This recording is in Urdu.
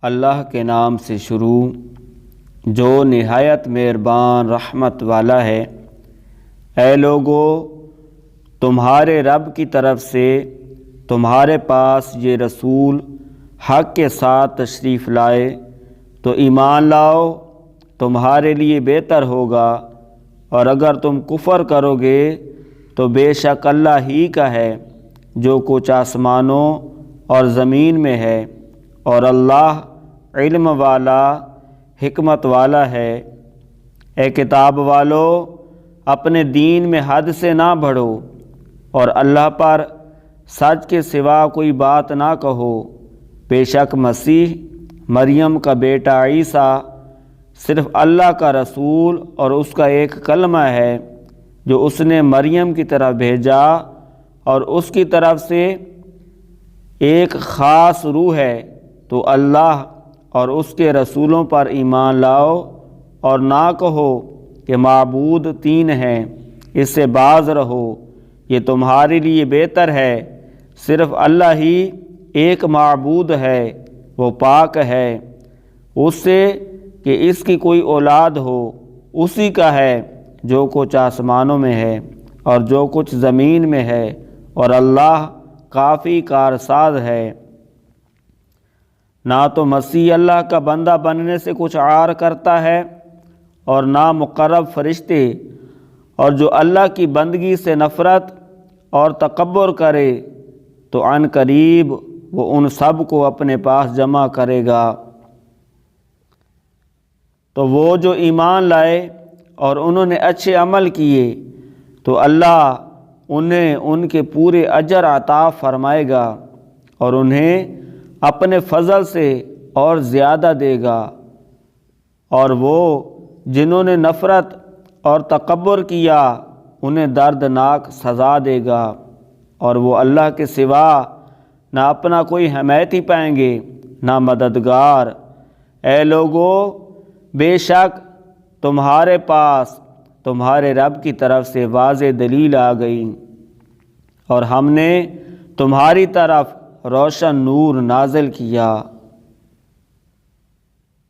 اللہ کے نام سے شروع جو نہایت مہربان رحمت والا ہے۔ اے لوگو، تمہارے رب کی طرف سے تمہارے پاس یہ رسول حق کے ساتھ تشریف لائے تو ایمان لاؤ، تمہارے لیے بہتر ہوگا، اور اگر تم کفر کرو گے تو بے شک اللہ ہی کا ہے جو کچھ آسمانوں اور زمین میں ہے، اور اللہ علم والا حکمت والا ہے۔ اے کتاب والو، اپنے دین میں حد سے نہ بڑھو اور اللہ پر سچ کے سوا کوئی بات نہ کہو۔ بے شک مسیح مریم کا بیٹا عیسیٰ صرف اللہ کا رسول اور اس کا ایک کلمہ ہے جو اس نے مریم کی طرف بھیجا، اور اس کی طرف سے ایک خاص روح ہے۔ تو اللہ اور اس کے رسولوں پر ایمان لاؤ اور نہ کہو کہ معبود تین ہیں، اس سے باز رہو، یہ تمہارے لیے بہتر ہے۔ صرف اللہ ہی ایک معبود ہے، وہ پاک ہے اس سے کہ اس کی کوئی اولاد ہو۔ اسی کا ہے جو کچھ آسمانوں میں ہے اور جو کچھ زمین میں ہے، اور اللہ کافی کارساز ہے۔ نہ تو مسیح اللہ کا بندہ بننے سے کچھ عار کرتا ہے اور نہ مقرب فرشتے، اور جو اللہ کی بندگی سے نفرت اور تکبر کرے تو عن قریب وہ ان سب کو اپنے پاس جمع کرے گا۔ تو وہ جو ایمان لائے اور انہوں نے اچھے عمل کیے تو اللہ انہیں ان کے پورے اجر عطا فرمائے گا اور انہیں اپنے فضل سے اور زیادہ دے گا۔ اور وہ جنہوں نے نفرت اور تکبر کیا انہیں دردناک سزا دے گا، اور وہ اللہ کے سوا نہ اپنا کوئی حمایتی پائیں گے نہ مددگار۔ اے لوگو، بے شک تمہارے پاس تمہارے رب کی طرف سے واضح دلیل آ گئی، اور ہم نے تمہاری طرف روشن نور نازل کیا۔